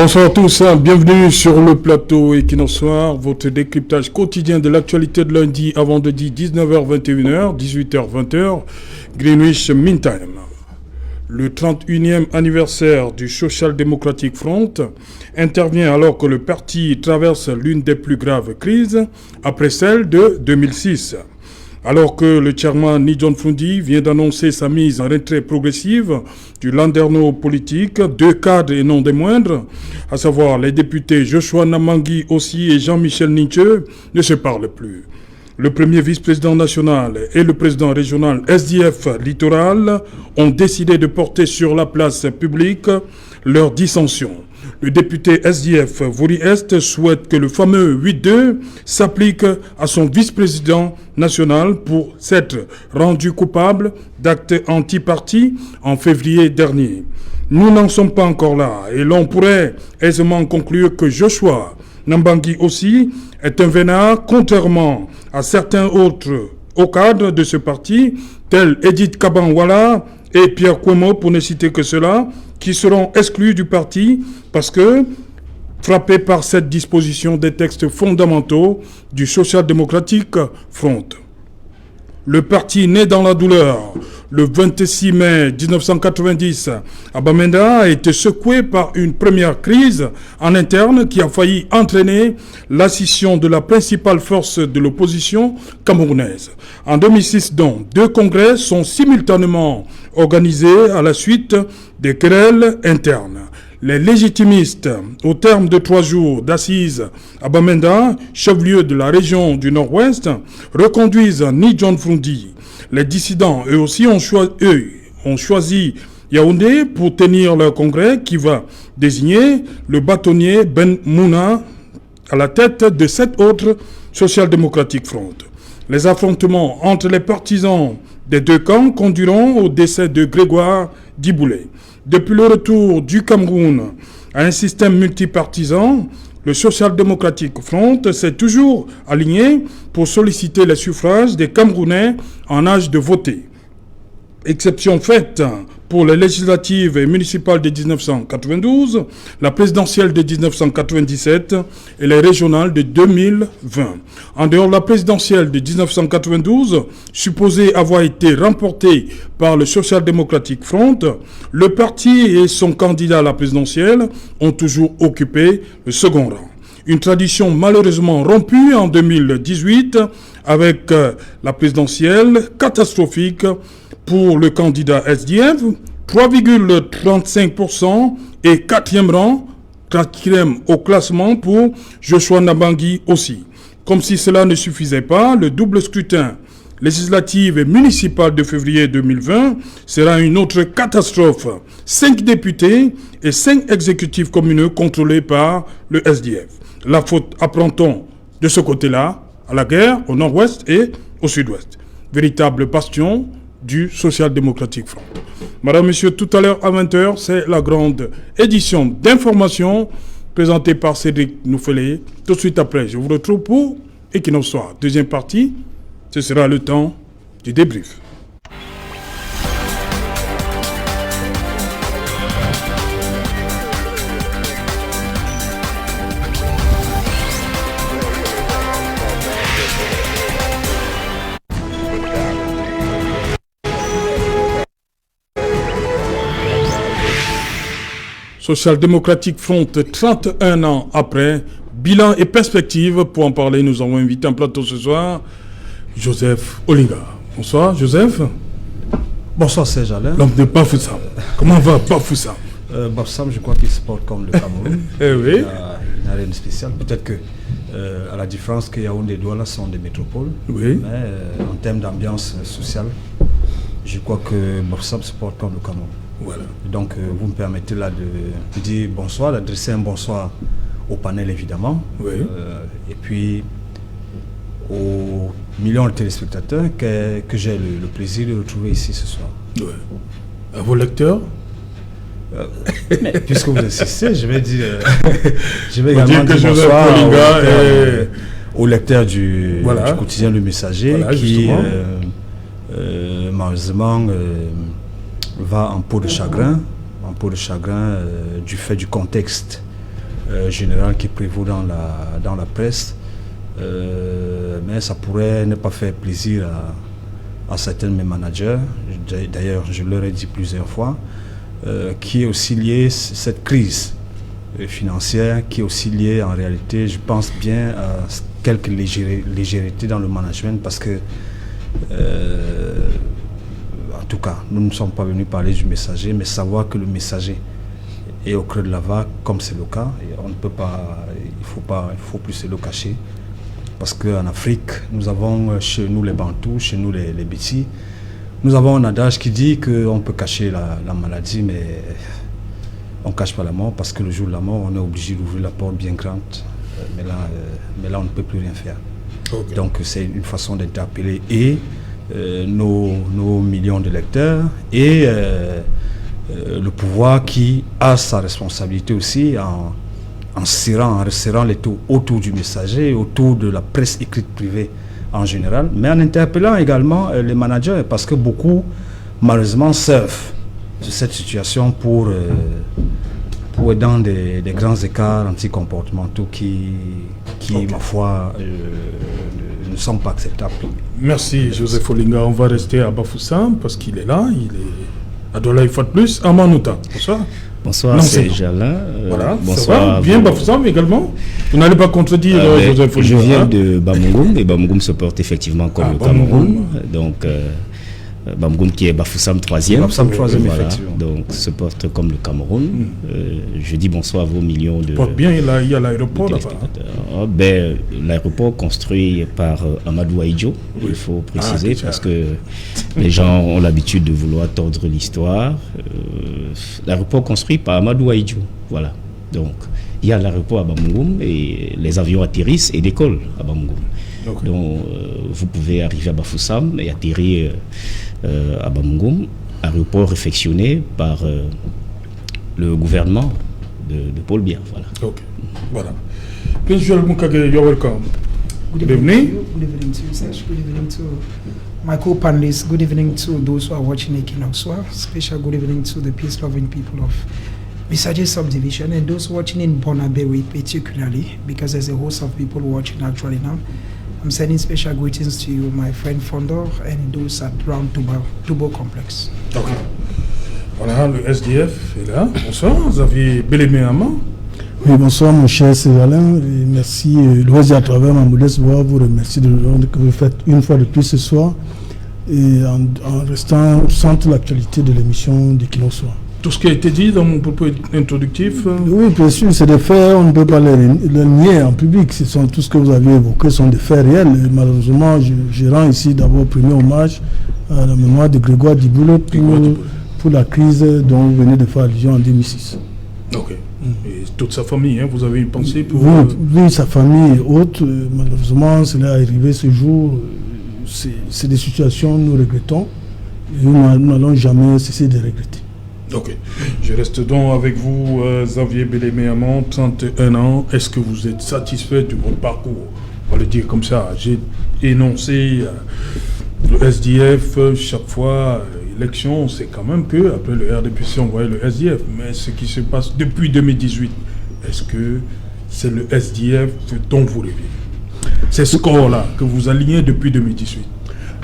Bonsoir à tous, bienvenue sur le plateau Equinox Soir, votre décryptage quotidien de l'actualité de lundi à vendredi 19h-21h, 18h-20h, Greenwich Mean Time. Le 31e anniversaire du Social Democratic Front intervient alors que le parti traverse l'une des plus graves crises après celle de 2006. Alors que le chairman Ni John Fundi vient d'annoncer sa mise en retrait progressive du landerneau politique, deux cadres et non des moindres, à savoir les députés Joshua Namangui aussi et Jean-Michel Ninche, ne se parlent plus. Le premier vice-président national et le président régional SDF Littoral ont décidé de porter sur la place publique leur dissension. Le député SDF Vouri-Est souhaite que le fameux 8-2 s'applique à son vice-président national pour s'être rendu coupable d'actes anti-parti en février dernier. Nous n'en sommes pas encore là et l'on pourrait aisément conclure que Joshua Namangui aussi est un vénard, contrairement à certains autres hauts cadres de ce parti, tels Edith Kabanwala et Pierre Cuomo, pour ne citer que cela, qui seront exclus du parti parce que frappés par cette disposition des textes fondamentaux du Social Democratic Front. Le parti né dans la douleur le 26 mai 1990 à Bamenda a été secoué par une première crise en interne qui a failli entraîner la scission de la principale force de l'opposition camerounaise. En 2006 donc, deux congrès sont simultanément organisés à la suite des querelles internes. Les légitimistes, au terme de 3 jours d'assises à Bamenda, chef-lieu de la région du Nord-Ouest, reconduisent Ni John Fundi. Les dissidents, eux aussi, ont choisi Yaoundé pour tenir leur congrès qui va désigner le bâtonnier Ben Mouna à la tête de 7 autres Social Democratic Front. Les affrontements entre les partisans des deux camps conduiront au décès de Grégoire Diboulé. Depuis le retour du Cameroun à un système multipartisan, le Social Democratic Front s'est toujours aligné pour solliciter les suffrages des Camerounais en âge de voter. Exception faite pour les législatives et municipales de 1992, la présidentielle de 1997 et les régionales de 2020. En dehors de la présidentielle de 1992, supposée avoir été remportée par le Social Democratic Front, le parti et son candidat à la présidentielle ont toujours occupé le second rang. Une tradition malheureusement rompue en 2018 avec la présidentielle catastrophique pour le candidat SDF, 3,35% et quatrième au classement pour Joshua Namangui aussi. Comme si cela ne suffisait pas, le double scrutin législatif et municipal de février 2020 sera une autre catastrophe. 5 députés et 5 exécutifs communaux contrôlés par le SDF. La faute, apprend-on, de ce côté-là, à la guerre au nord-ouest et au sud-ouest. Véritable bastion du Social Democratic Front. Madame, Monsieur, tout à l'heure à 20h, c'est la grande édition d'information présentée par Cédric Noufelé. Tout de suite après, je vous retrouve pour Equinox Soir. Deuxième partie, ce sera le temps du débrief. Social Democratic Front, 31 ans après, bilan et perspective. Pour en parler, nous avons invité en plateau ce soir Joseph Olinga. Bonsoir, Joseph. Bonsoir, Serge Alain. L'homme de Bafoussam. Comment va Bafoussam? Bafoussam, je crois qu'il se porte comme le Cameroun. Eh oui. Il n'y a rien de spécial. Peut-être que, à la différence que Yaoundé et Douala sont des métropoles, oui. Mais en termes d'ambiance sociale, je crois que Bafoussam se porte comme le Cameroun. Voilà. Donc, vous me permettez là de dire bonsoir, d'adresser un bonsoir au panel évidemment, oui. Et puis aux millions de téléspectateurs que j'ai le plaisir de retrouver ici ce soir. Oui. À vos lecteurs? Mais puisque vous insistez, je vais également dire bonsoir aux lecteurs du quotidien Le Messager, voilà, qui malheureusement va en peau de chagrin du fait du contexte général qui prévaut dans la presse. Mais ça pourrait ne pas faire plaisir à certains de mes managers. D'ailleurs, je leur ai dit plusieurs fois, qui est aussi liée, cette crise financière, qui est aussi liée en réalité, je pense bien, à quelques légèretés dans le management, parce que en tout cas, nous ne sommes pas venus parler du messager, mais savoir que le messager est au creux de la vague, comme c'est le cas, et on ne peut pas, il faut plus se le cacher. Parce qu'en Afrique, nous avons chez nous les Bantous, chez nous les Bétis, nous avons un adage qui dit qu'on peut cacher la maladie, mais on ne cache pas la mort, parce que le jour de la mort, on est obligé d'ouvrir la porte bien grande. Mais là, on ne peut plus rien faire. Okay. Donc c'est une façon d'interpeller et nos millions de lecteurs et le pouvoir qui a sa responsabilité aussi en resserrant les taux autour du messager, autour de la presse écrite privée en général, mais en interpellant également les managers, parce que beaucoup, malheureusement, surfent sur cette situation pour être dans des grands écarts anticomportementaux qui okay, ma foi, ne sont pas acceptables. Merci Joseph Olinga. On va rester à Bafoussam parce qu'il est là, il est à Douala une fois de plus. Amanouta, bonsoir. Bonsoir, c'est Jalin. Voilà, bonsoir. Ça va bien Bafoussam également. Vous n'allez pas contredire Joseph Olinga. Je viens de Bamougoum et Bamougoum se porte effectivement comme le Cameroun. Donc, Bamougoum qui est Bafoussam 3e. Bafoussam 3e, voilà, effectivement. Donc, se porte comme le Cameroun. Je dis bonsoir à vos millions de... Porte bien, il y a l'aéroport là-bas. L'aéroport construit par Amadou Aïdjo, oui. Il faut préciser, parce que les gens ont l'habitude de vouloir tordre l'histoire. L'aéroport construit par Amadou Aïdjo, voilà. Donc, il y a l'aéroport à Bamougoum et les avions atterrissent et décollent à Bamougoum. Okay. Donc, vous pouvez arriver à Bafoussam et atterrir à Bamougoum, aéroport réfectionné par le gouvernement de Paul Biya. Voilà. Ok. Voilà. Prince Joel Munkage, you're welcome. Good evening. Good evening to you, Serge. Good evening to my co-panelists. Good evening to those who are watching Equinox. Special good evening to the peace-loving people of Misaje subdivision and those watching in Bonaberi particularly, because there's a host of people watching actually now. I'm sending special greetings to you, my friend Fondor, and those at Round Tubo Complex. Ok. Voilà, le SDF est là. Bonsoir, Xavier Beléméama. Oui, bonsoir mon cher Sévalin. Merci, à travers ma modeste voix, vous remercie de l'ordre que vous faites une fois de plus ce soir, et en restant au centre de l'actualité de l'émission d'Equinox Soir. Tout ce qui a été dit dans mon propos introductif Oui, bien sûr, c'est des faits, on ne peut pas les nier en public. Tout ce que vous avez évoqué sont des faits réels. Et malheureusement, je rends ici d'abord premier hommage à la mémoire de Grégoire Diboulé pour la crise dont vous venez de faire allusion en 2006. Ok. Et toute sa famille, hein, vous avez une pensée pour... Oui, sa famille et autres. Malheureusement, cela est arrivé ce jour. C'est des situations que nous regrettons. Et nous n'allons jamais cesser de regretter. Ok. Je reste donc avec vous, Xavier Beléméamon, 31 ans. Est-ce que vous êtes satisfait de votre parcours? On va le dire comme ça. J'ai énoncé le SDF chaque fois. Élection, c'est quand même que, après le RDPC, on voyait le SDF. Mais ce qui se passe depuis 2018, est-ce que c'est le SDF dont vous rêvez? C'est ce corps-là que vous alignez depuis 2018.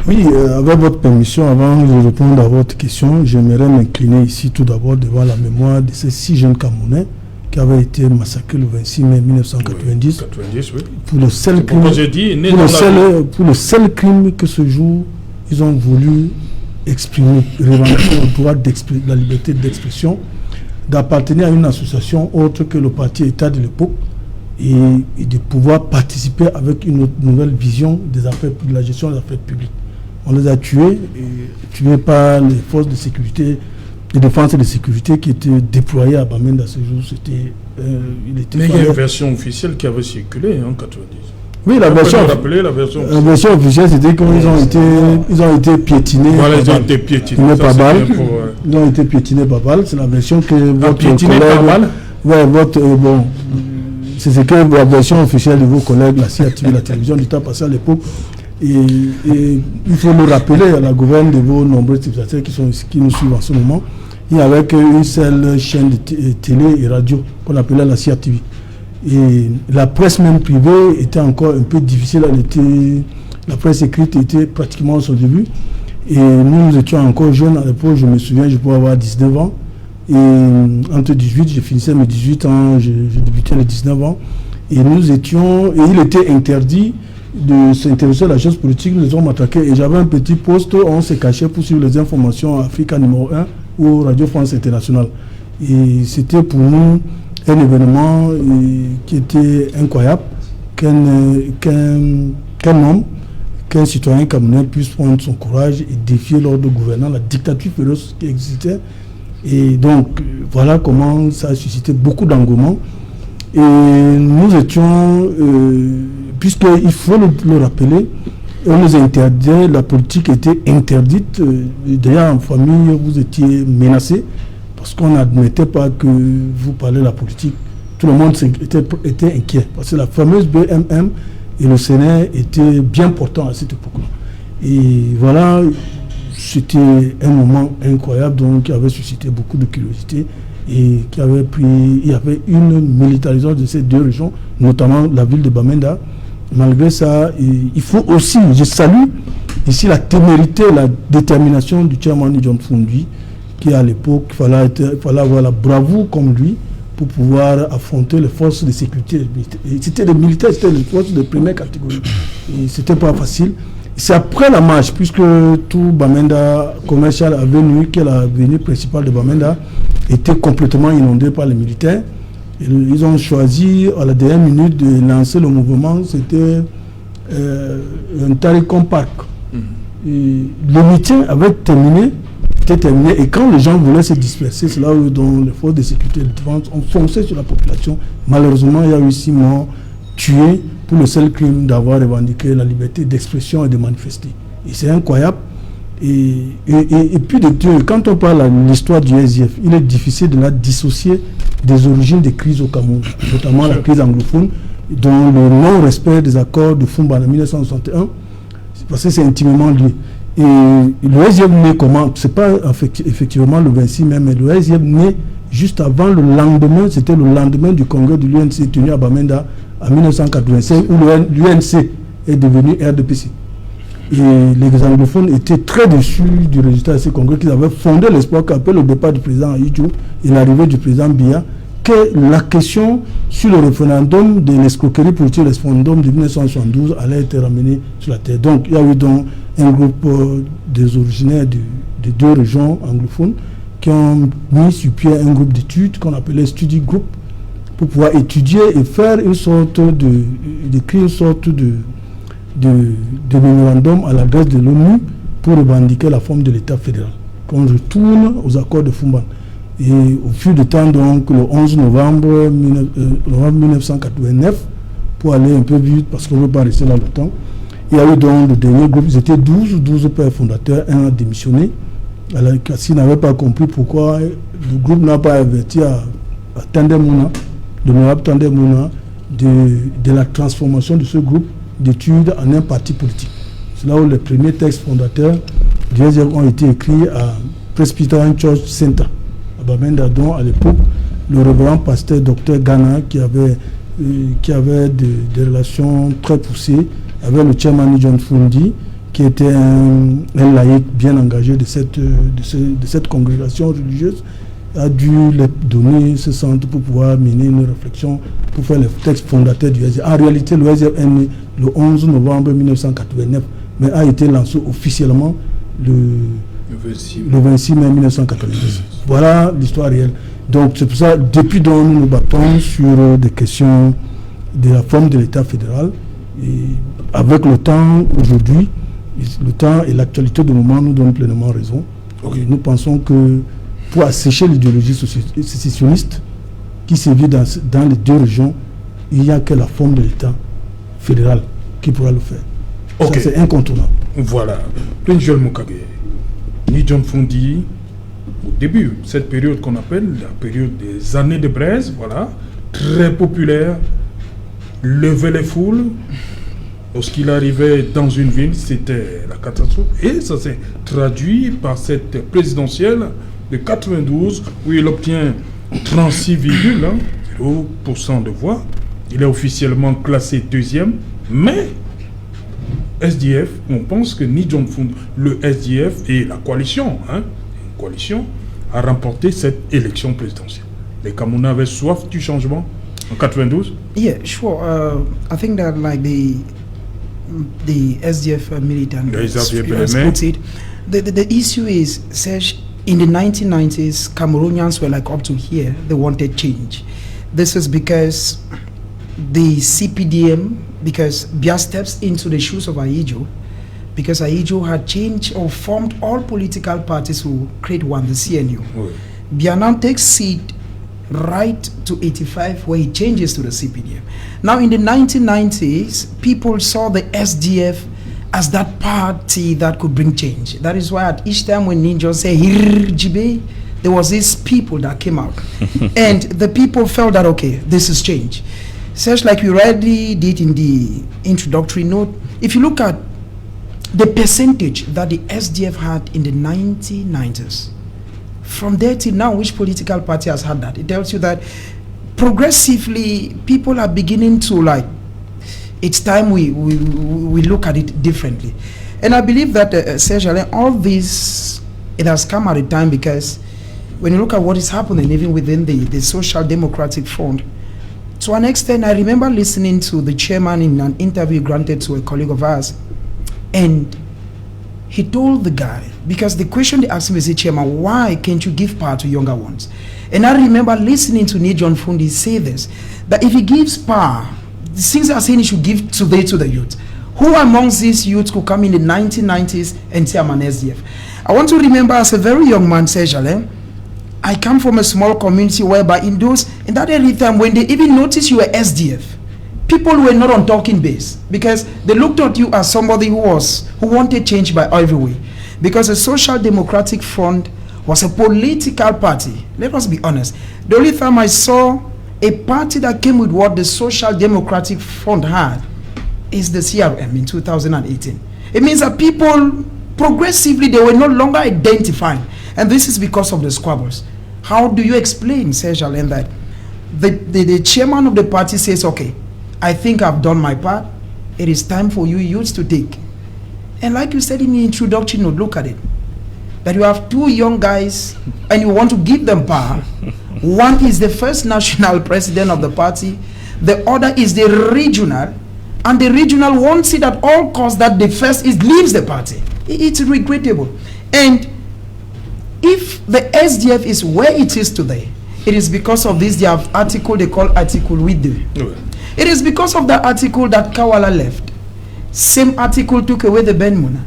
Oui, avec votre permission, avant de répondre à votre question, j'aimerais m'incliner ici tout d'abord devant la mémoire de ces 6 jeunes Camerounais qui avaient été massacrés le 26 mai 1990 oui. Pour le seul crime que ce jour, ils ont voulu exprimer, revendiquer le droit la liberté d'expression, d'appartenir à une association autre que le parti État de l'époque et de pouvoir participer avec une nouvelle vision de la gestion des affaires publiques. On les a tués par les forces de sécurité, de défense et de sécurité qui étaient déployées à Bamenda ce jour. Mais il y a une version officielle qui avait circulé en 90. Oui, la version officielle, c'était qu'ils ont été piétinés. Voilà, ils ont été piétinés par balle. Ils ont été piétinés par balle. C'est la version que votre collègue... Ouais, c'est ce que la version officielle de vos collègues, la CRTV, la télévision du temps passé à l'époque. Et il faut le rappeler à la gouverne de vos nombreux téléspectateurs qui nous suivent en ce moment. Il n'y avait qu'une seule chaîne de télé et radio qu'on appelait la CRTV. Et la presse même privée était encore un peu difficile. La presse écrite était pratiquement au son début. Et nous étions encore jeunes à l'époque, je me souviens, je pouvais avoir 19 ans. Et entre 18, je finissais mes 18 ans, je débutais les 19 ans. Et nous étions, et il était interdit de s'intéresser à la chose politique, nous les avons attaqués. Et j'avais un petit poste, on s'est caché pour suivre les informations à Africa numéro 1 ou Radio France Internationale. Et c'était pour nous un événement qui était incroyable, qu'un homme, qu'un citoyen camerounais puisse prendre son courage et défier l'ordre gouvernant, la dictature féroce qui existait. Et donc, voilà comment ça a suscité beaucoup d'engouement. Et nous étions, puisqu'il faut le rappeler, on nous interdisait, la politique était interdite. D'ailleurs, en famille, vous étiez menacés parce qu'on n'admettait pas que vous parlez de la politique. Tout le monde était inquiet parce que la fameuse BMM et le Sénat étaient bien portants à cette époque-là. Et voilà, c'était un moment incroyable donc, qui avait suscité beaucoup de curiosité et il y avait une militarisation de ces deux régions, notamment la ville de Bamenda. Malgré ça, il faut aussi, je salue ici la témérité, la détermination du chairman John Fundi, qui à l'époque, il fallait avoir la bravoure comme lui pour pouvoir affronter les forces de sécurité. C'était des militaires, c'était les forces de première catégorie. Et c'était pas facile. C'est après la marche, puisque tout Bamenda commercial avenue, qui est l'avenue principale de Bamenda, était complètement inondée par les militaires. Et ils ont choisi à la dernière minute de lancer le mouvement. C'était un Taricom Park. Et le meeting avait terminé. Et quand les gens voulaient se disperser, c'est là où les forces de sécurité et de défense ont foncé sur la population. Malheureusement, il y a eu 6 morts tués pour le seul crime d'avoir revendiqué la liberté d'expression et de manifester. Et c'est incroyable. Et puis de Dieu, quand on parle de l'histoire du SDF, il est difficile de la dissocier des origines des crises au Cameroun, notamment la crise anglophone, dont le non-respect des accords de Fumba en 1961, parce que c'est intimement lié. Et le SDF naît comment? C'est pas effectivement le 26 mai, mais le SDF naît juste avant le lendemain, c'était le lendemain du congrès de l'UNC tenu à Bamenda en 1985, où l'UNC est devenu RDPC. Et les anglophones étaient très déçus du résultat de ce congrès, qu'ils avaient fondé l'espoir qu'après le départ du président Aïdjo et l'arrivée du président Biya, que la question sur le référendum de l'escroquerie politique, le référendum de 1972 allait être ramenée sur la terre. Donc il y a eu donc un groupe des originaires de deux régions anglophones qui ont mis sur pied un groupe d'études qu'on appelait Study Group pour pouvoir étudier et faire une sorte d'écrire une sorte de mémorandum à la grâce de l'ONU pour revendiquer la forme de l'État fédéral. Qu'on retourne aux accords de Fumban. Et au fil du temps, donc, le 11 novembre 1989, pour aller un peu vite, parce qu'on ne veut pas rester là longtemps, il y a eu donc le dernier groupe, ils étaient 12 pères fondateurs, un a démissionné. Alors, Kassi n'avait pas compris pourquoi le groupe n'a pas averti à Tandem-Mouna, l'honorable Tandem-Mouna, de la transformation de ce groupe d'études en un parti politique. C'est là où les premiers textes fondateurs du SDF ont été écrits à Presbyterian Church Center, à Bamenda, dont à l'époque, le révérend pasteur Dr Ghana, qui avait des relations très poussées avec le chairman John Fundi, qui était un laïc bien engagé de cette congrégation religieuse, a dû les donner ce centre pour pouvoir mener une réflexion pour faire les textes fondateurs du SDF. En réalité, le SDF est né le 11 novembre 1989, mais a été lancé officiellement le 26 mai 1990. Voilà l'histoire réelle. Donc c'est pour ça, depuis donc, nous nous battons sur des questions de la forme de l'État fédéral. Et avec le temps, aujourd'hui, le temps et l'actualité du moment nous donnent pleinement raison. Okay. Nous pensons que pour assécher l'idéologie sécessionniste qui sévit dans les deux régions, il n'y a que la forme de l'État fédéral qui pourra le faire. Okay. Ça, c'est incontournable. Voilà. Plenjol Mokage, ni John Fundi, au début, cette période qu'on appelle la période des années de braise, voilà, très populaire, levait les foules. Lorsqu'il arrivait dans une ville, c'était la catastrophe. Et ça s'est traduit par cette présidentielle de 92, où il obtient 36,0% de voix. Il est officiellement classé 2e, mais SDF, on pense que ni John Fund, le SDF et la coalition, une coalition, a remporté cette élection présidentielle. Les Camerounais avaient soif du changement en 92. Yeah, sure. I think that like the SDF militant put it, the issue is, Serge, in the 1990s, Cameroonians were like up to here. They wanted change. This is because the CPDM, because Bia steps into the shoes of Ahidjo, because Ahidjo had changed or formed all political parties to create one, the CNU. Oui. Bia now takes seat right to 85, where he changes to the CPDM. Now in the 1990s, people saw the SDF as that party that could bring change. That is why at each time when Ninja say Hirjibe, there was these people that came out. And the people felt that, okay, this is change. Such like we already did in the introductory note, if you look at the percentage that the SDF had in the 1990s, from there till now, which political party has had that? It tells you that progressively people are beginning to like, it's time we look at it differently. And I believe that Serge Alain, all this, it has come at a time because when you look at what is happening even within the Social Democratic Front, to an extent, I remember listening to the chairman in an interview granted to a colleague of ours, and he told the guy, because the question they asked him is, Chairman, why can't you give power to younger ones? And I remember listening to Nijon Fundi say this, that if he gives power, since they are saying he should give today to the youth, who amongst these youths could come in the 1990s and say I'm an SDF? I want to remember as a very young man, Serge Alain, I come from a small community whereby in that early time when they even noticed you were SDF, people were not on talking base because they looked at you as somebody who wanted change by every way. Because the Social Democratic Front was a political party. Let us be honest. The only time I saw a party that came with what the Social Democratic Front had is the CRM in 2018. It means that people progressively, they were no longer identifying. And this is because of the squabbles. How do you explain, Serge Alain, that the chairman of the party says, okay, I think I've done my part. It is time for you youths to take. And like you said in the introduction, look at it. That you have two young guys and you want to give them power. One is the first national president of the party. The other is the regional. And the regional wants it at all costs that the first leaves the party. It's regrettable. And if the SDF is where it is today, it is because of this, they have article they call Article Widde. It is because of that article that Kawala left. Same article took away the Ben Muna.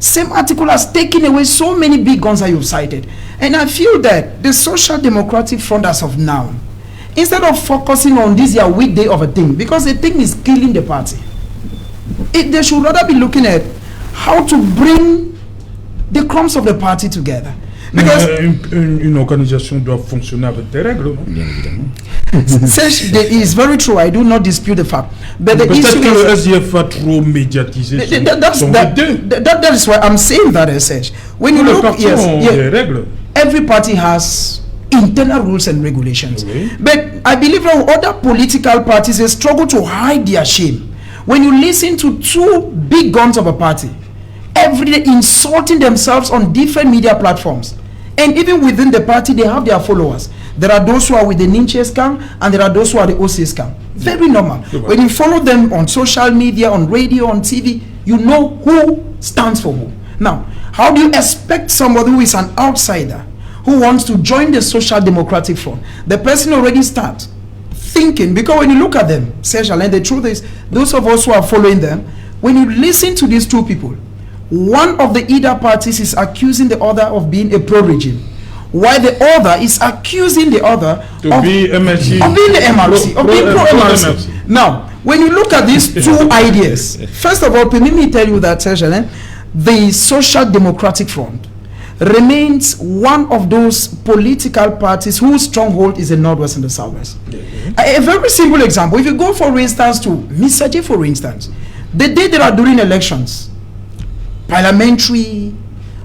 Same article has taken away so many big guns that you've cited. And I feel that the Social Democratic Front as of now, instead of focusing on this year weekday of a thing, because the thing is killing the party, they should rather be looking at how to bring the crumbs of the party together. Because une organisation doit fonctionner avec des règles, non? Bien évidemment. It's very true. I do not dispute the fact. But the Peut-être issue que le is, SDF a trop médiatisé that is why I'm saying that, Serge. When you look, des règles. every party has internal rules and regulations. Oui. But I believe that other political parties, they struggle to hide their shame. When you listen to two big guns of a party, every day insulting themselves on different media platforms, and even within the party, they have their followers. There are those who are with the Ninche scam, and there are those who are the OC scam. Very normal. When you follow them on social media, on radio, on TV, you know who stands for who. Now, how do you expect somebody who is an outsider, who wants to join the Social Democratic Front? The person already starts thinking, because when you look at them, Serge Alain, the truth is, those of us who are following them, when you listen to these two people, one of the either parties is accusing the other of being a pro-regime, while the other is accusing the other of being the MRC, of being pro-MRC. Now, when you look at these two ideas, first of all, permit me tell you that, Serge Alain, the Social Democratic Front remains one of those political parties whose stronghold is the Northwest and the Southwest. A very simple example, if you go, for instance, to Misaje, for instance, the day they are during elections, parliamentary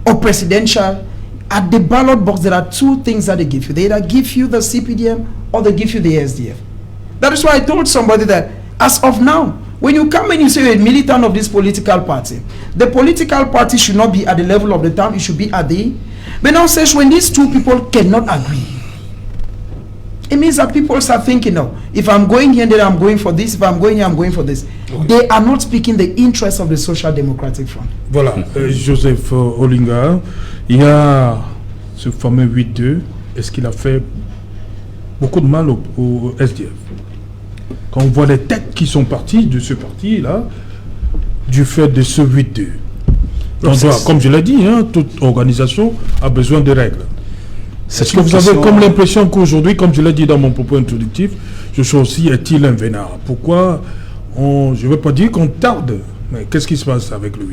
or presidential, at the ballot box there are two things that they give you. They either give you the CPDM or they give you the SDF. That is why I told somebody that as of now, when you come and you say you're a militant of this political party, the political party should not be at the level of the town, it should be at the... But now says when these two people cannot agree, it means that people start thinking, no, if I'm going here, then I'm going for this, if I'm going here, I'm going for this. Okay. They are not speaking the interest of the Social Democratic Front. Voilà, Joseph Olinga, il y a ce fameux 8-2, est-ce qu'il a fait beaucoup de mal au SDF? Quand on voit les têtes qui sont parties de ce parti-là, du fait de ce 8-2. Comme je l'ai dit, hein, toute organisation a besoin de règles. Est-ce que vous avez comme l'impression qu'aujourd'hui, comme je l'ai dit dans mon propos introductif, ce choix-ci est-il un vénard? Pourquoi je ne veux pas dire qu'on tarde, mais qu'est-ce qui se passe avec le 8-2?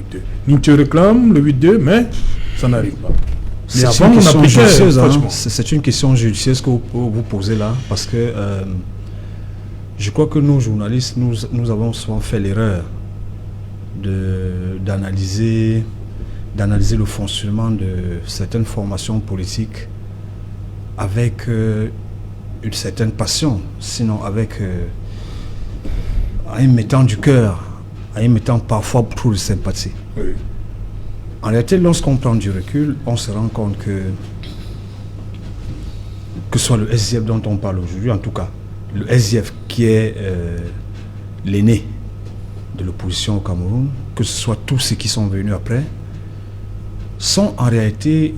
Ninja réclame le 8-2, mais ça n'arrive pas. C'est une question judicieuse que vous posez là, parce que je crois que nous, journalistes, nous avons souvent fait l'erreur d'analyser le fonctionnement de certaines formations politiques avec une certaine passion, sinon avec en y mettant du cœur, en y mettant parfois trop de sympathie. Oui. En réalité, lorsqu'on prend du recul, on se rend compte que ce soit le SDF dont on parle aujourd'hui, en tout cas, le SDF qui est l'aîné de l'opposition au Cameroun, que ce soit tous ceux qui sont venus après, sont en réalité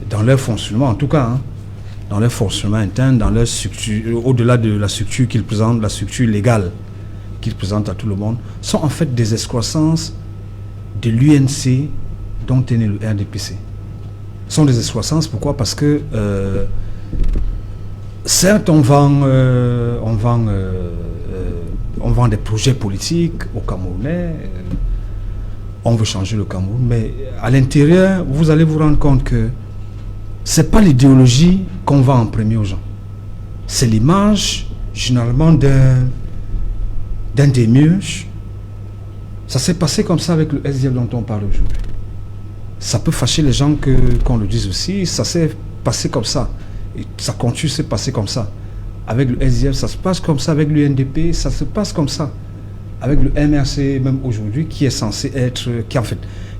dans leur fonctionnement, en tout cas, hein, dans leur fonctionnement interne, dans leur structure, au-delà de la structure qu'ils présentent, la structure légale qu'ils présentent à tout le monde, sont en fait des excroissances de l'UNC dont est né le RDPC. Sont des excroissances, pourquoi? Parce que certes, on vend des projets politiques aux Camerounais, on veut changer le Cameroun, mais à l'intérieur, vous allez vous rendre compte que c'est pas l'idéologie qu'on vend en premier aux gens. C'est l'image, généralement, d'un démiurge. Ça s'est passé comme ça avec le SDF dont on parle aujourd'hui. Ça peut fâcher les gens qu'on le dise aussi. Ça s'est passé comme ça. Et ça continue de se passer comme ça. Avec le SDF, ça se passe comme ça. Avec l'UNDP, ça se passe comme ça. Avec le MRC, même aujourd'hui, qui est censé être...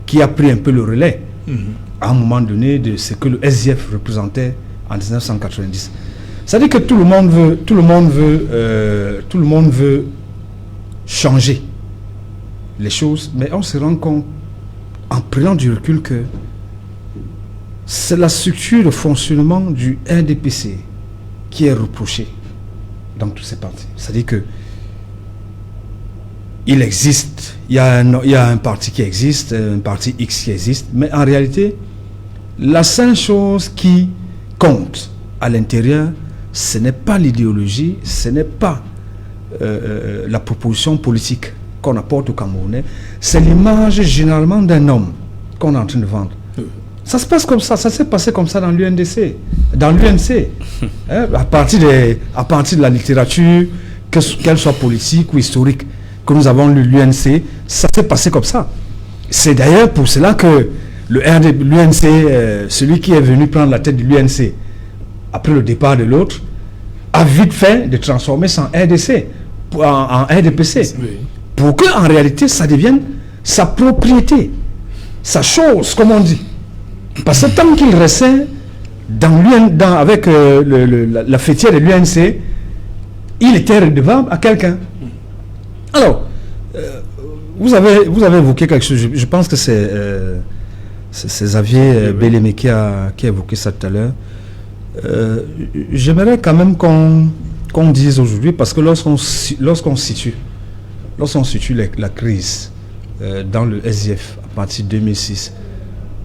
qui a pris un peu le relais, à un moment donné, de ce que le SDF représentait en 1990. C'est-à-dire que tout le monde veut changer les choses, mais on se rend compte, en prenant du recul, que c'est la structure de fonctionnement du RDPC qui est reprochée dans tous ces partis. C'est-à-dire que il existe, il y a un parti qui existe, un parti X qui existe, mais en réalité, la seule chose qui compte à l'intérieur, ce n'est pas l'idéologie, ce n'est pas la proposition politique qu'on apporte aux Camerounais, c'est l'image généralement d'un homme qu'on est en train de vendre. Ça se passe comme ça, ça s'est passé comme ça dans l'UNDC, dans l'UNC, hein, à partir de la littérature, qu'elle soit politique ou historique, que nous avons lu l'UNC, ça s'est passé comme ça. C'est d'ailleurs pour cela que l'UNC, celui qui est venu prendre la tête de l'UNC, après le départ de l'autre, a vite fait de transformer son RDC en RDPC. Oui. Pour qu'en réalité, ça devienne sa propriété, sa chose, comme on dit. Parce que tant qu'il restait avec la fêtière de l'UNC, il était redevable à quelqu'un. Alors, vous avez évoqué quelque chose, je pense que c'est Xavier Bellemé qui a évoqué ça tout à l'heure. J'aimerais quand même qu'on dise aujourd'hui, parce que lorsqu'on situe la crise dans le SDF à partir de 2006,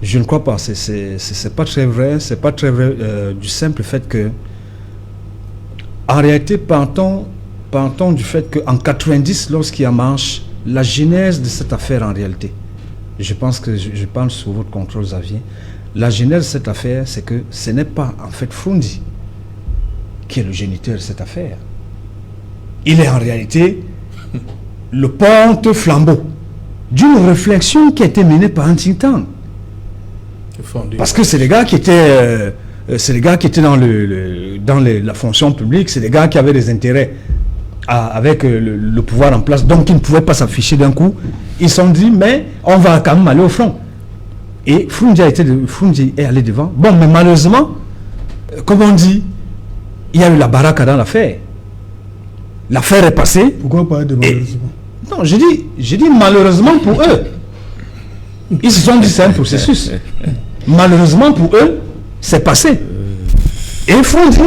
je ne crois pas, c'est pas très vrai, du simple fait que, en réalité, partons du fait qu'en 90, lorsqu'il y a marche, la genèse de cette affaire en réalité, je pense que je parle sous votre contrôle, Xavier, la genèse de cette affaire, c'est que ce n'est pas en fait Froundi qui est le géniteur de cette affaire. Il est en réalité le porte-flambeau d'une réflexion qui a été menée par un think tank. Parce que c'est des gars qui étaient c'est des gars qui étaient dans la fonction publique, c'est des gars qui avaient des intérêts avec le pouvoir en place, donc ils ne pouvaient pas s'afficher d'un coup. Ils se sont dit, mais on va quand même aller au front. Et Frundji est allé devant. Bon, mais malheureusement, comme on dit, il y a eu la baraka dans l'affaire. L'affaire est passée. Pourquoi parler de malheureusement? Non, j'ai dit malheureusement pour eux. Ils se sont dit c'est un processus. Malheureusement pour eux, c'est passé. Et Frundji,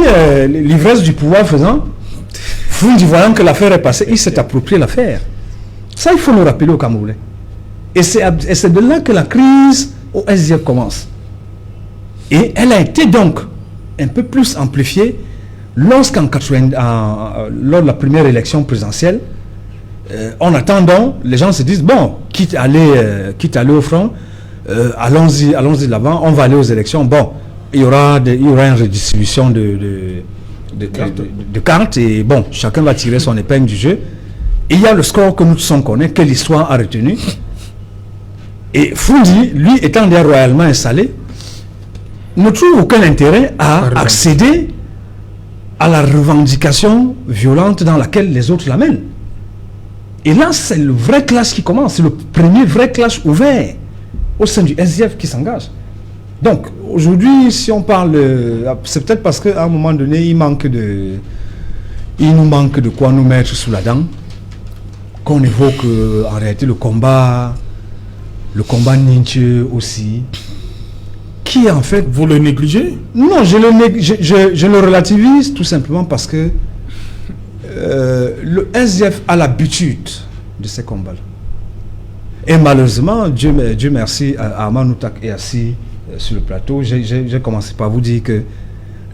l'ivresse du pouvoir faisant, Frundji voyant que l'affaire est passée, il s'est approprié l'affaire. Ça, il faut le rappeler aux Camerounais. Et c'est de là que la crise au SDF commence. Et elle a été donc un peu plus amplifiée lors de la première élection présidentielle. En attendant, les gens se disent, bon, quitte à aller au front, allons-y de l'avant, on va aller aux élections. Bon, il y aura une redistribution de cartes et bon, chacun va tirer son épingle du jeu. Et il y a le score que nous tous connaissons, que l'histoire a retenu. Et Frundji, lui, étant déjà royalement installé, ne trouve aucun intérêt à accéder à la revendication violente dans laquelle les autres l'amènent. Et là, c'est le vrai clash qui commence. C'est le premier vrai clash ouvert au sein du SDF qui s'engage. Donc, aujourd'hui, si on parle... c'est peut-être parce qu'à un moment donné, il nous manque de quoi nous mettre sous la dent, qu'on évoque en réalité le combat Ninche aussi, qui en fait... Vous le négligez? Non, je le relativise tout simplement parce que le SDF a l'habitude de ces combats-là. Et malheureusement, Dieu merci, Armand Noutak est assis sur le plateau. J'ai commencé par vous dire que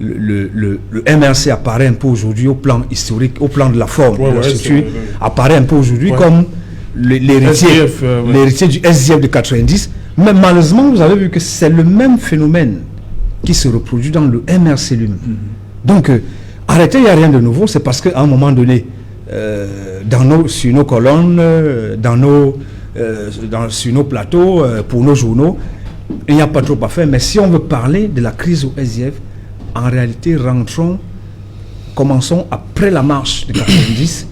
le MRC apparaît un peu aujourd'hui au plan historique, au plan de la forme, de la structure, apparaît un peu aujourd'hui comme l'héritier du SDF de 90. Mais malheureusement, vous avez vu que c'est le même phénomène qui se reproduit dans le MRC lui-même. Donc, arrêtez, il n'y a rien de nouveau, c'est parce qu'à un moment donné, sur nos colonnes, sur nos plateaux, pour nos journaux, il n'y a pas trop à faire. Mais si on veut parler de la crise au SDF, en réalité, commençons après la marche de 90,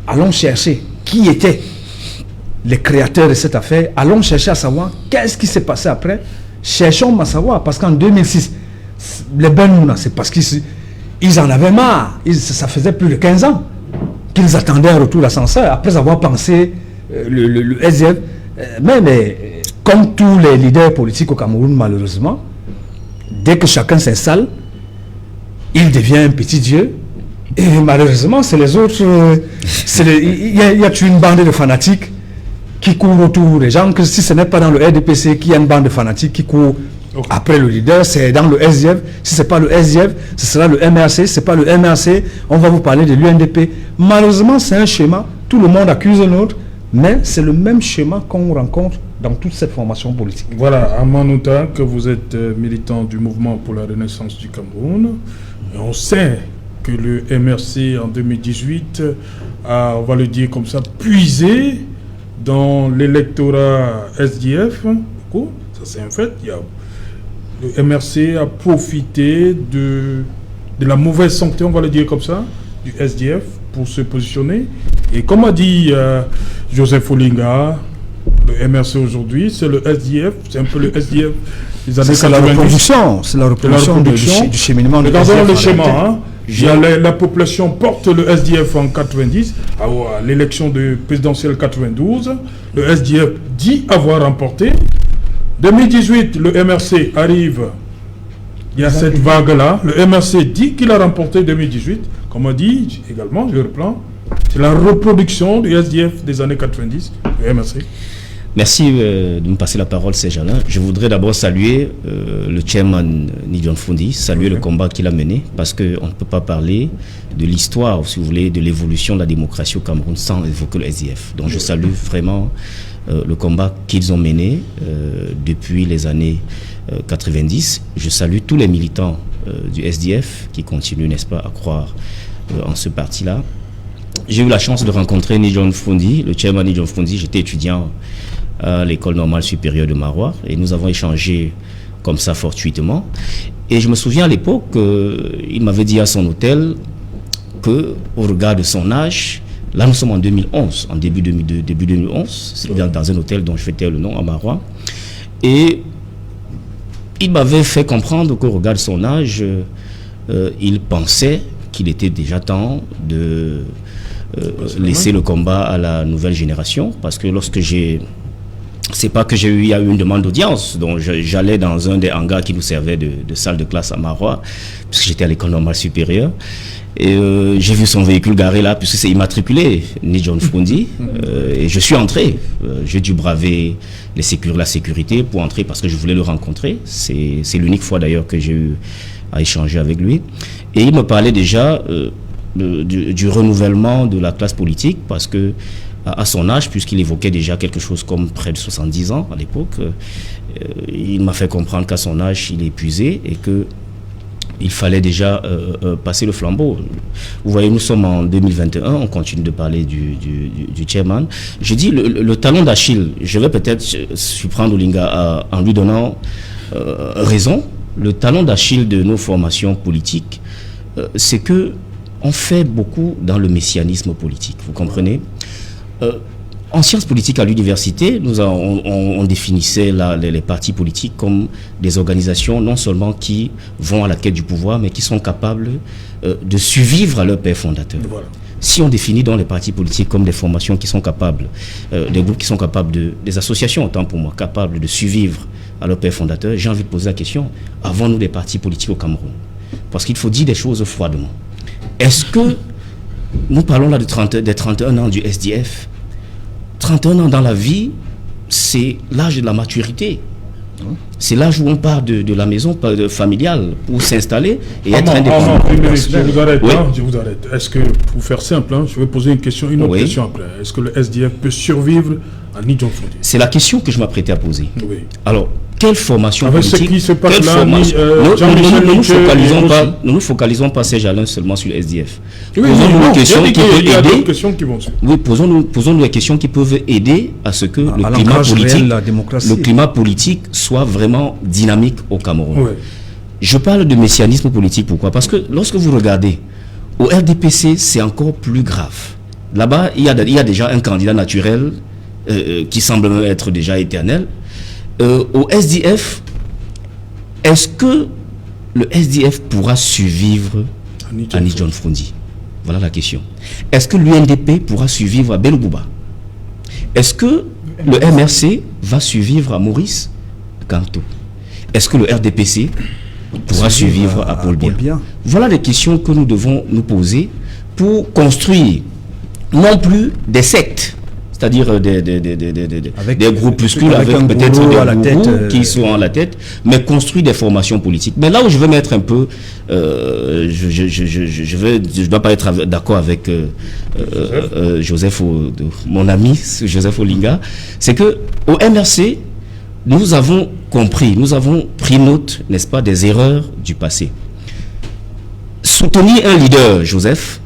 allons chercher qui étaient les créateurs de cette affaire, allons chercher à savoir qu'est-ce qui s'est passé après, cherchons à savoir, parce qu'en 2006, les Benouna, c'est parce qu'ils en avaient marre, ça faisait plus de 15 ans qu'ils attendaient un retour d'ascenseur, après avoir pensé le SDF, mais comme tous les leaders politiques au Cameroun, malheureusement, dès que chacun s'installe, il devient un petit dieu. Et malheureusement, c'est les autres. Il y a une bande de fanatiques qui courent autour des gens. Que si ce n'est pas dans le RDPC qu'il y a une bande de fanatiques qui court après le leader, c'est dans le SDF. Si ce n'est pas le SDF, ce sera le MRC. Si ce n'est pas le MRC, on va vous parler de l'UNDP. Malheureusement, c'est un schéma. Tout le monde accuse l'autre. Mais c'est le même schéma qu'on rencontre dans toute cette formation politique. Voilà, Armand Noutak, que vous êtes militant du mouvement pour la renaissance du Cameroun. Et on sait que le MRC en 2018 a, on va le dire comme ça, puisé dans l'électorat SDF. Ça c'est un fait. Le MRC a profité de la mauvaise santé, on va le dire comme ça, du SDF pour se positionner. Et comme a dit Joseph Olinga, le MRC aujourd'hui, c'est le SDF, c'est un peu le SDF des années 90. C'est la reproduction du cheminement de SDF. Dans le schéma, la population porte le SDF en 90, à l'élection présidentielle 92, le SDF dit avoir remporté. 2018, le MRC arrive, il y a cette vague-là, le MRC dit qu'il a remporté 2018, comme on dit également, je reprends, c'est la reproduction du SDF des années 90, le MRC. Merci de me passer la parole, Serge Alain. Je voudrais d'abord saluer le chairman Nidjon Fundi, saluer le combat qu'il a mené, parce qu'on ne peut pas parler de l'histoire, si vous voulez, de l'évolution de la démocratie au Cameroun sans évoquer le SDF. Donc je salue vraiment le combat qu'ils ont mené depuis les années 90. Je salue tous les militants du SDF qui continuent, n'est-ce pas, à croire en ce parti-là. J'ai eu la chance de rencontrer Nidjon Fundi, le chairman Nidjon Fundi. J'étais étudiant à l'école normale supérieure de Marois et nous avons échangé comme ça fortuitement. Et je me souviens à l'époque, il m'avait dit à son hôtel que, au regard de son âge, là nous sommes en 2011, en début 2011, c'est dans un hôtel dont je vais taire le nom, à Marois, et il m'avait fait comprendre qu'au regard de son âge, il pensait qu'il était déjà temps de laisser le combat à la nouvelle génération, parce que lorsque c'est pas que il y a eu une demande d'audience, donc j'allais dans un des hangars qui nous servait de salle de classe à Marois, puisque j'étais à l'école normale supérieure, et j'ai vu son véhicule garé là, puisque c'est immatriculé, ni John Frondi, et je suis entré. J'ai dû braver la sécurité pour entrer, parce que je voulais le rencontrer. C'est l'unique fois d'ailleurs que j'ai eu à échanger avec lui. Et il me parlait déjà du renouvellement de la classe politique, parce que à son âge, puisqu'il évoquait déjà quelque chose comme près de 70 ans à l'époque, il m'a fait comprendre qu'à son âge, il est épuisé et qu'il fallait déjà passer le flambeau. Vous voyez, nous sommes en 2021, on continue de parler du chairman. Je dis le talon d'Achille, je vais peut-être surprendre Olinga en lui donnant raison. Le talon d'Achille de nos formations politiques, c'est que on fait beaucoup dans le messianisme politique, vous comprenez? En sciences politiques à l'université, on définissait les partis politiques comme des organisations non seulement qui vont à la quête du pouvoir, mais qui sont capables de survivre à leur père fondateur. Voilà. Si on définit donc les partis politiques comme des formations qui sont capables, des groupes qui sont capables des associations, autant pour moi, capables de survivre à leur père fondateur, j'ai envie de poser la question, avons-nous des partis politiques au Cameroun? Parce qu'il faut dire des choses froidement. Est-ce que nous parlons là des 31 ans du SDF. 31 ans dans la vie, c'est l'âge de la maturité. C'est l'âge où on part de la maison familiale pour s'installer et être indépendant. Je vous arrête. Est-ce que, pour faire simple, je vais poser une autre question après. Est-ce que le SDF peut survivre à Nidjon Frondi? C'est la question que je m'apprêtais à poser. Oui. Alors, quelle formation avec politique, ce qui se passe là, nous nous focalisons pas Serge Alain seulement sur le SDF. Oui, posons-nous des questions qui peuvent il y a aider. d'autres questions qui vont suivre. Oui, posons-nous des questions qui peuvent aider à ce que le climat politique soit vraiment dynamique au Cameroun. Oui. Je parle de messianisme politique, pourquoi? Parce que lorsque vous regardez, au RDPC, c'est encore plus grave. Là-bas, il y a déjà un candidat naturel qui semble même être déjà éternel. Au SDF, est-ce que le SDF pourra survivre à Nidjon Frondi? Voilà la question. Est-ce que l'UNDP pourra survivre à Belgouba? Est-ce que le MRC va survivre à Maurice Kanto? Est-ce que le RDPC pourra survivre à Paul Biya? Voilà les questions que nous devons nous poser pour construire non plus des sectes, c'est-à-dire des groupuscules avec peut-être des gourous qui sont à la tête, mais construire des formations politiques. Mais là où je veux mettre un peu, je dois pas être d'accord avec Joseph, mon ami Joseph Olinga, c'est que au MRC, nous avons compris, nous avons pris note, n'est-ce pas, des erreurs du passé. Soutenir un leader, Joseph,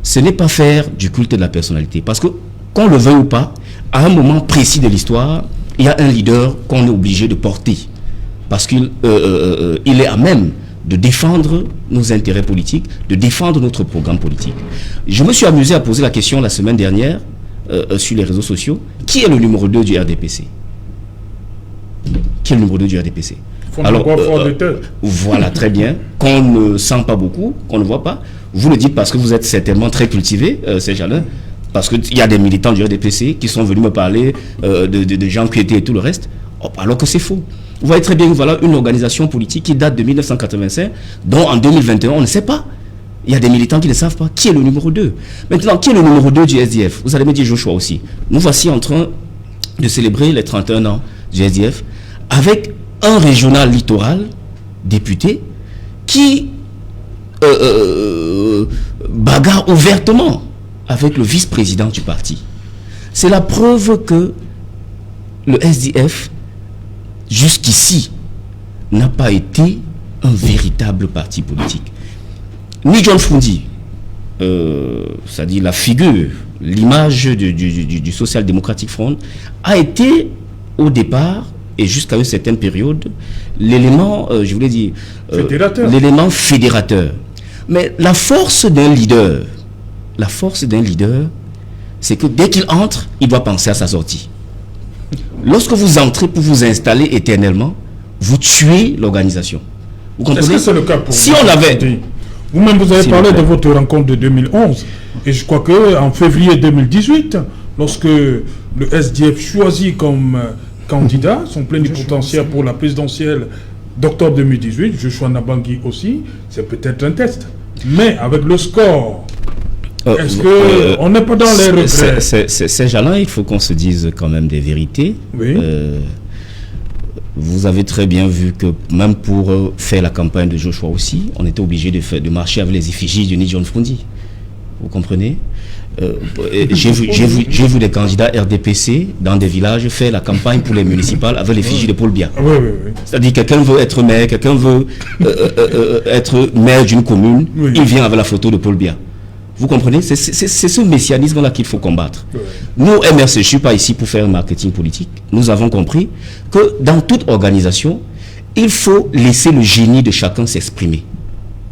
ce n'est pas faire du culte de la personnalité, parce que qu'on le veuille ou pas, à un moment précis de l'histoire, il y a un leader qu'on est obligé de porter. Parce qu'il est à même de défendre nos intérêts politiques, de défendre notre programme politique. Je me suis amusé à poser la question la semaine dernière sur les réseaux sociaux. Qui est le numéro 2 du RDPC? Qui est le numéro 2 du RDPC? Alors, voilà, très bien. Qu'on ne sent pas beaucoup, qu'on ne voit pas. Vous le dites parce que vous êtes certainement très cultivé, Serge Alain. Parce qu'il y a des militants du RDPC qui sont venus me parler de gens qui étaient et tout le reste, alors que c'est faux. Vous voyez très bien que voilà une organisation politique qui date de 1985, dont en 2021, on ne sait pas. Il y a des militants qui ne savent pas qui est le numéro 2. Maintenant, qui est le numéro 2 du SDF? Vous allez me dire Joshua aussi. Nous voici en train de célébrer les 31 ans du SDF avec un régional littoral député qui bagarre ouvertement avec le vice-président du parti. C'est la preuve que le SDF, jusqu'ici, n'a pas été un véritable parti politique. Nidjon Frondi, c'est-à-dire la figure, l'image du Social Democratic Front, a été au départ et jusqu'à une certaine période, l'élément, je voulais dire, l'élément fédérateur. Mais la force d'un leader, c'est que dès qu'il entre, il doit penser à sa sortie. Lorsque vous entrez pour vous installer éternellement, vous tuez l'organisation. Vous comprenez? Est-ce que c'est le cas pour si vous? On avait... Vous-même, vous avez parlé de votre rencontre de 2011. Et je crois qu'en février 2018, lorsque le SDF choisit comme candidat son plénipotentiaire pour la présidentielle d'octobre 2018, Joshua Nabangui aussi, c'est peut-être un test. Mais avec le score, est-ce qu'on n'est pas dans les regrets? Ces gens-là, il faut qu'on se dise quand même des vérités. Oui. Vous avez très bien vu que même pour faire la campagne de Joshua aussi, on était obligé de marcher avec les effigies de John Fundi. Vous comprenez? J'ai vu des candidats RDPC dans des villages faire la campagne pour les municipales avec l'effigie de Paul Biya. Oui. C'est-à-dire quelqu'un veut être maire, quelqu'un veut être maire d'une commune, il vient avec la photo de Paul Biya. Vous comprenez? C'est ce messianisme-là qu'il faut combattre. Oui. Nous, MRC, je ne suis pas ici pour faire un marketing politique. Nous avons compris que dans toute organisation, il faut laisser le génie de chacun s'exprimer.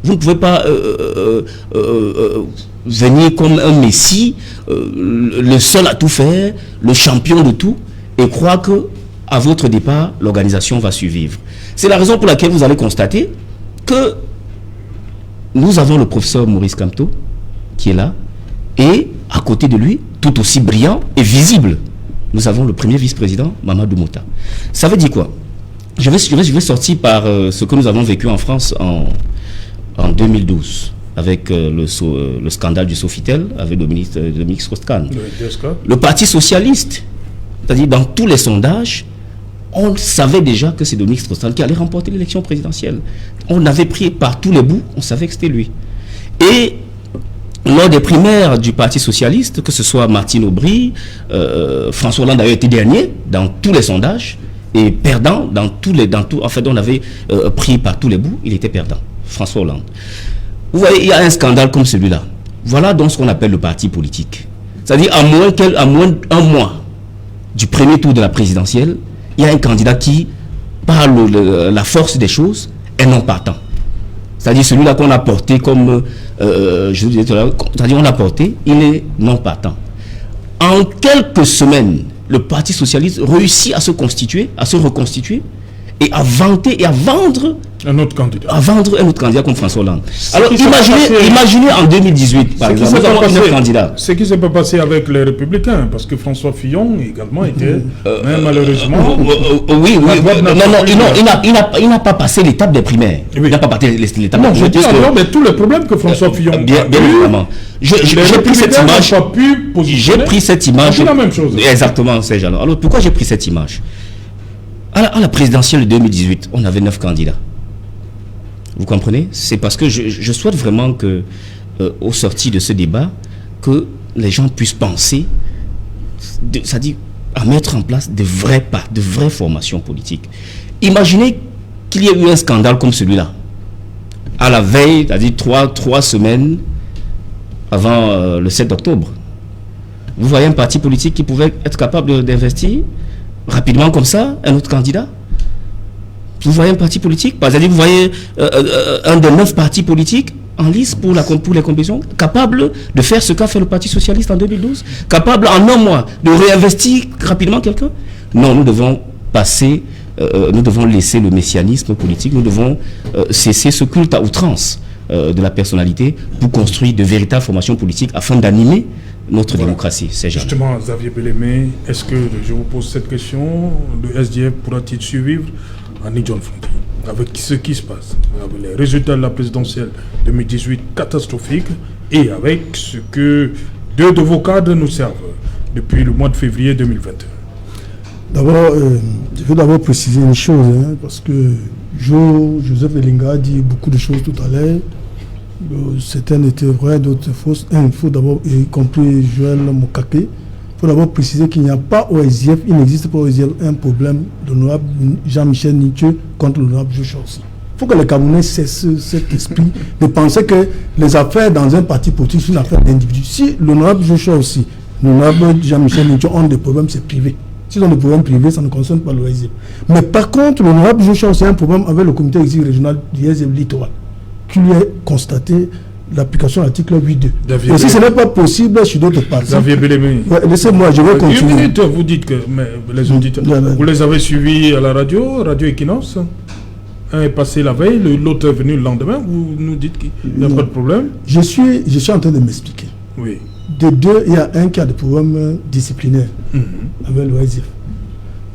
Vous ne pouvez pas venir comme un messie, le seul à tout faire, le champion de tout, et croire que à votre départ, l'organisation va survivre. C'est la raison pour laquelle vous allez constater que nous avons le professeur Maurice Kamto, qui est là, et à côté de lui, tout aussi brillant et visible, nous avons le premier vice-président, Mamadou Mouta. Ça veut dire quoi? Je vais sortir par ce que nous avons vécu en France en 2012, avec le scandale du Sofitel, avec Dominique Strauss-Kahn. Le Parti socialiste, c'est-à-dire dans tous les sondages, on savait déjà que c'est Dominique Strauss-Kahn qui allait remporter l'élection présidentielle. On avait pris par tous les bouts, on savait que c'était lui. Et lors des primaires du Parti socialiste, que ce soit Martine Aubry, François Hollande avait été dernier dans tous les sondages et perdant en fait, on avait pris par tous les bouts, il était perdant, François Hollande. Vous voyez, il y a un scandale comme celui-là. Voilà donc ce qu'on appelle le parti politique. C'est-à-dire, à moins d'un mois du premier tour de la présidentielle, il y a un candidat qui, par la force des choses, est non partant. C'est-à-dire celui-là qu'on a porté comme, je vous disais tout à l'heure, c'est-à-dire on l'a porté, il est non partant. En quelques semaines, le Parti socialiste réussit à se constituer, à se reconstituer, et à vanter et à vendre un autre candidat. Comme François Hollande. Alors imaginez en 2018, par exemple, nous avons un autre candidat. Ce qui s'est pas passé avec les Républicains, parce que François Fillon également était, malheureusement... Oui. Non, il n'a pas passé l'étape des primaires. Oui. Il n'a pas passé l'étape des primaires. Non, je dis alors, mais tous les problèmes que François Fillon bien évidemment. J'ai pris cette image. J'ai pris cette image. C'est la même chose. Exactement, c'est genre. Alors pourquoi j'ai pris cette image? À la présidentielle de 2018, on avait 9 candidats. Vous comprenez? C'est parce que je souhaite vraiment que, au sorti de ce débat, que les gens puissent penser, c'est-à-dire à mettre en place de vraies formations politiques. Imaginez qu'il y ait eu un scandale comme celui-là, à la veille, c'est-à-dire 3 semaines avant le 7 octobre. Vous voyez un parti politique qui pouvait être capable d'investir rapidement comme ça, un autre candidat? Vous voyez un parti politique, c'est-à-dire vous voyez un des 9 partis politiques en lice pour les compétitions, capable de faire ce qu'a fait le Parti socialiste en 2012, capable en un mois de réinvestir rapidement quelqu'un? Non, nous devons nous devons laisser le messianisme politique, nous devons cesser ce culte à outrance de la personnalité pour construire de véritables formations politiques afin d'animer notre démocratie. C'est justement, Xavier Bellemé, est-ce que, je vous pose cette question, le SDF pourra-t-il survivre à John Fundi avec ce qui se passe, avec les résultats de la présidentielle 2018 catastrophiques et avec ce que 2 de vos cadres nous servent depuis le mois de février 2021? D'abord, je veux d'abord préciser une chose, parce que Joseph Elinga a dit beaucoup de choses tout à l'heure. Certaines étaient vraies, d'autres fausses. Il faut d'abord, y compris Joël Mokake, il faut d'abord préciser qu'il n'y a pas au SDF, il n'existe pas au SDF un problème de l'honorable Jean-Michel Nithieu contre l'honorable Joshua aussi. Il faut que les Camerounais cessent cet esprit de penser que les affaires dans un parti politique sont une affaire d'individu. Si l'honorable Joshua aussi, l'honorable Jean-Michel Nithieu ont des problèmes, c'est privé. S'ils ont des problèmes privés, ça ne concerne pas le SDF. Mais par contre, l'honorable Joshua, c'est un problème avec le comité exécutif régional du SDF littoral, qui lui a constaté l'application de l'article 8.2. Et si ce n'est pas possible sur d'autres parties. Laissez-moi, je vais continuer. Une minute, vous dites que les auditeurs, vous les avez suivis à la radio Equinox. Un est passé la veille, l'autre est venu le lendemain. Vous nous dites qu'il n'y a pas de problème. Je suis en train de m'expliquer. Oui. Des deux, il y a un qui a des problèmes disciplinaires avec le SDF.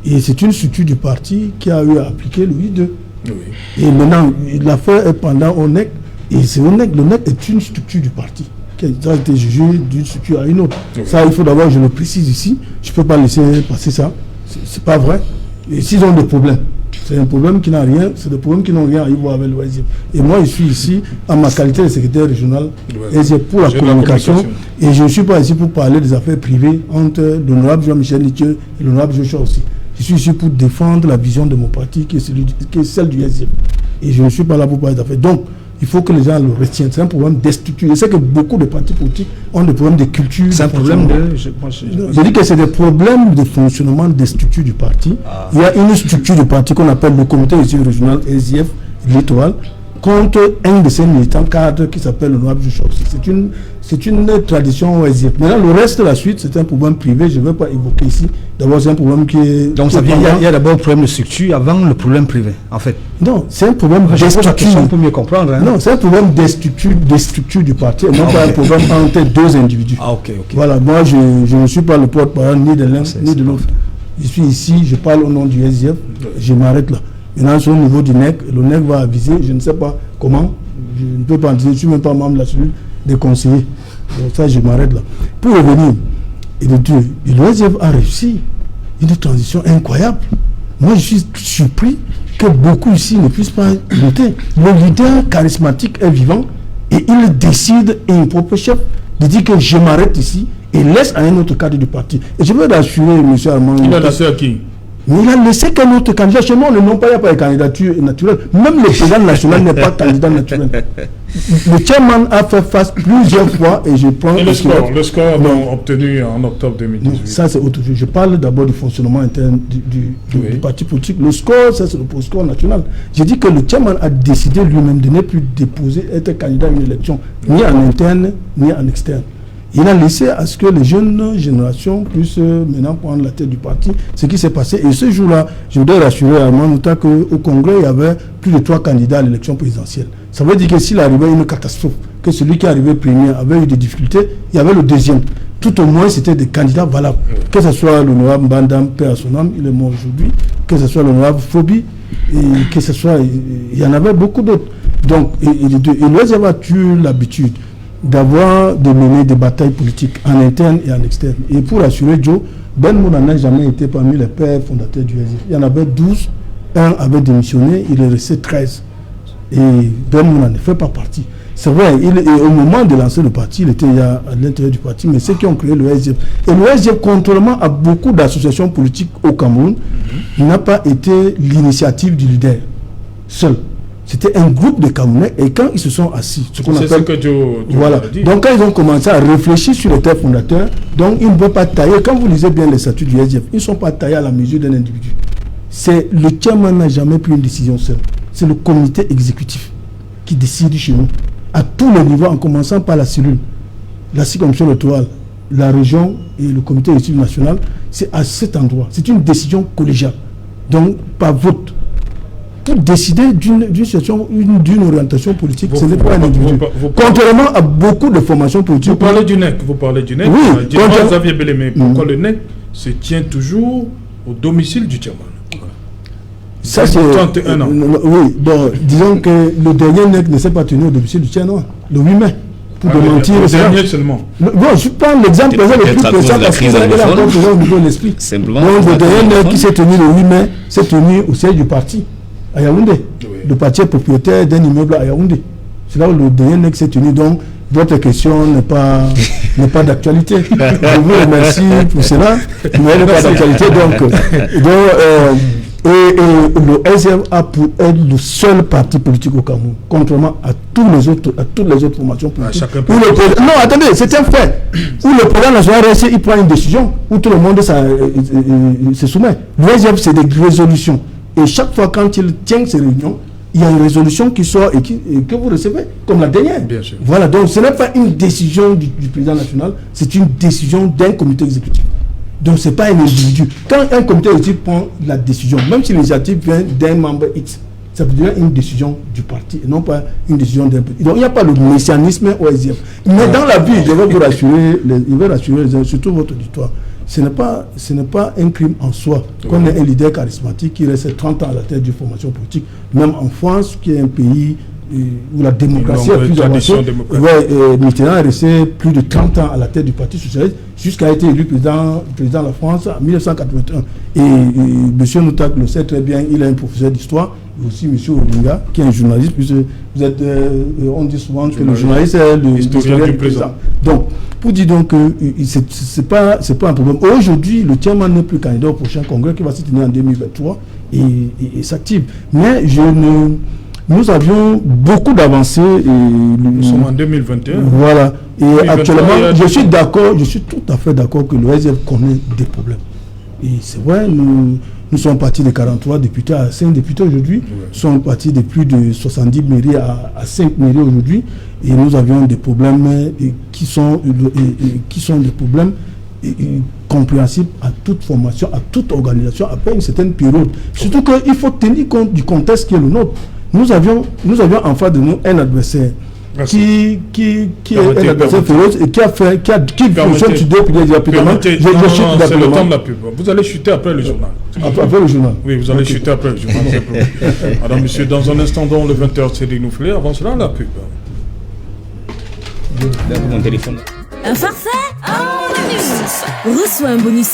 Et c'est une structure du parti qui a eu à appliquer le 8.2. Oui. Et maintenant, l'affaire est pendant ONEC. Et c'est ONEC. L'ONEC est une structure du parti qui a été jugée d'une structure à une autre. Oui. Ça, il faut d'abord, je le précise ici. Je ne peux pas laisser passer ça. C'est pas vrai. Et s'ils ont des problèmes, c'est un problème qui n'a rien, c'est des problèmes qui n'ont rien à y voir avec l'OSIF. Et moi, je suis ici en ma qualité de secrétaire régional pour la communication. Et je ne suis pas ici pour parler des affaires privées entre l'honorable Jean-Michel Nithieu et l'honorable Joshua aussi. Je suis ici pour défendre la vision de mon parti qui est celle du SDF. Et je ne suis pas là pour parler d'affaires. Donc, il faut que les gens le retiennent. C'est un problème de structure. Je sais que beaucoup de partis politiques ont des problèmes de culture. C'est un problème de... Je dis que c'est des problèmes de fonctionnement des structures du parti. Il y a une structure du parti qu'on appelle le comité exécutif régional SDF littoral contre un de ses militants cadres qui s'appelle l'honorable Joshua. C'est une tradition SDF. Maintenant, le reste de la suite, c'est un problème privé. Je ne vais pas évoquer ici. D'abord, c'est un problème qui est... Donc, il y a d'abord un problème de structure avant le problème privé, en fait. Non, c'est un problème de structure. On peut mieux comprendre. Hein. Non, c'est un problème des structures du parti, non pas un problème entre deux individus. Ok. Voilà, moi, je ne suis pas le porte-parole ni de l'un ni de l'autre. Je suis ici, je parle au nom du SDF, je m'arrête là. Maintenant, sur le niveau du NEC, le NEC va aviser, je ne sais pas comment, je ne peux pas en dire, je ne suis même pas membre de la cellule des conseillers. Donc ça, je m'arrête là. Pour revenir, le SDF a réussi une transition incroyable. Moi, je suis surpris que beaucoup ici ne puissent pas lutter. Le leader charismatique est vivant et il décide, et un propre chef, de dire que je m'arrête ici et laisse à un autre cadre du parti. Et je veux rassurer M. Armand. Il a laissé à qui? Mais il a laissé qu'un autre candidat. Chez moi, il n'y a pas de candidature naturelle. Même le président national n'est pas candidat naturel. Le chairman a fait face plusieurs fois et je prends... Et le score obtenu en octobre 2018. Non, ça, c'est autre chose. Je parle d'abord du fonctionnement interne du parti politique. Le score, ça, c'est le score national. J'ai dit que le chairman a décidé lui-même de ne plus déposer, être candidat à une élection, ni en interne, ni en externe. Il a laissé à ce que les jeunes générations puissent maintenant prendre la tête du parti. Ce qui s'est passé. Et ce jour-là, je voudrais rassurer Armand Nouta qu'au Congrès, il y avait plus de 3 candidats à l'élection présidentielle. Ça veut dire que s'il arrivait une catastrophe, que celui qui arrivait premier avait eu des difficultés, il y avait le deuxième. Tout au moins, c'était des candidats valables. Que ce soit l'honorable Mbandam, père à son âme, il est mort aujourd'hui, que ce soit l'honorable Phobi, et que ce soit... Il y en avait beaucoup d'autres. Donc, et l'OSF a eu l'habitude de mener des batailles politiques en interne et en externe. Et pour assurer Joe, Ben Mouna n'a jamais été parmi les pères fondateurs du SDF. Il y en avait 12, un avait démissionné, il est resté 13. Et Ben Mouna ne fait pas partie. C'est vrai, au moment de lancer le parti, il était à l'intérieur du parti, mais ceux qui ont créé le SDF. Et le SDF, contrairement à beaucoup d'associations politiques au Cameroun, n'a pas été l'initiative du leader seul. C'était un groupe de Camerounais et quand ils se sont assis, ce qu'on appelle... C'est ce que Joe voilà. Donc quand ils ont commencé à réfléchir sur les terres fondateurs, donc ils ne vont pas tailler. Quand vous lisez bien les statuts du SDF, ils ne sont pas taillés à la mesure d'un individu. Le chairman n'a jamais pris une décision seul. C'est le comité exécutif qui décide chez nous, à tous les niveaux, en commençant par la cellule, la circonscription électorale, la région et le comité exécutif national. C'est à cet endroit. C'est une décision collégiale. Donc, par vote. Pour décider d'une situation, d'une orientation politique, ce n'est pas un individu. Contrairement à beaucoup de formations politiques. Vous parlez du NEC. Oui. Xavier Belémé, pourquoi le NEC se tient toujours au domicile du chairman? Ça, c'est 31 ans. Oui, bon, disons que le dernier NEC ne s'est pas tenu au domicile du chairman, le 8 mai. Pour démentir. Le dernier seulement. Bon, je prends l'exemple le plus précis parce qu'il a la au niveau de l'esprit. Donc, le dernier NEC qui s'est tenu le 8 mai s'est tenu au siège du parti. À Yaoundé. Oui. Le parti est propriétaire d'un immeuble à Yaoundé. C'est là où le dernier NEC s'est tenu. Donc, votre question n'est pas d'actualité. Je vous remercie pour cela, mais elle n'est pas d'actualité. Donc Et le SDF a pour être le seul parti politique au Cameroun, contrairement à toutes les autres formations politiques. Non, attendez, c'est un fait. Où le président national reste, il prend une décision, où tout le monde se soumet. Le SDF, c'est des résolutions. Et chaque fois quand il tient ces réunions, il y a une résolution qui sort et que vous recevez, comme la dernière. Bien sûr. Voilà, donc ce n'est pas une décision du président national, c'est une décision d'un comité exécutif. Donc ce n'est pas un individu. Quand un comité exécutif prend la décision, même si l'initiative vient d'un membre X, ça veut dire une décision du parti et non pas une décision d'un parti. Donc il n'y a pas le messianisme au SDF. Mais dans la vie, je vais vous rassurer, surtout votre auditoire, ce n'est pas un crime en soi qu'on ait un leader charismatique qui reste 30 ans à la tête d'une formation politique, même en France, qui est un pays où la démocratie est plus avancée. Mitterrand est resté plus de 30 ans à la tête du Parti socialiste jusqu'à être élu président de la France en 1981. Et M. Noutak le sait très bien, il est un professeur d'histoire, et aussi M. Odinga, qui est un journaliste, puisque vous êtes, on dit souvent que le journaliste est le historien du présent. Donc, pour dire donc que c'est pas un problème. Aujourd'hui, le Tiaman n'est plus candidat au prochain congrès qui va se tenir en 2023 et s'active. Mais nous avions beaucoup d'avancées. Nous sommes en 2021. Voilà. Et 2023, actuellement, je suis tout à fait d'accord que le SDF connaît des problèmes. Et c'est vrai, nous sommes partis de 43 députés à 5 députés aujourd'hui. Nous sommes partis de plus de 70 mairies à 5 mairies aujourd'hui. Et nous avions des problèmes qui sont des problèmes compréhensibles à toute formation, à toute organisation, après une certaine période. Surtout qu'il faut tenir compte du contexte qui est le nôtre. Nous avions en face de nous un adversaire qui est un adversaire féroce et qui fonctionne sur deux piliers rapidement. C'est le temps de la pub. Vous allez chuter après le journal. Après le journal. Oui, vous allez chuter après le journal. Alors, monsieur, dans un instant, dans le 20h, c'est dénouvelé. Avant cela, la pub. Mon téléphone. Un forfait, un bonus. Reçois un bonus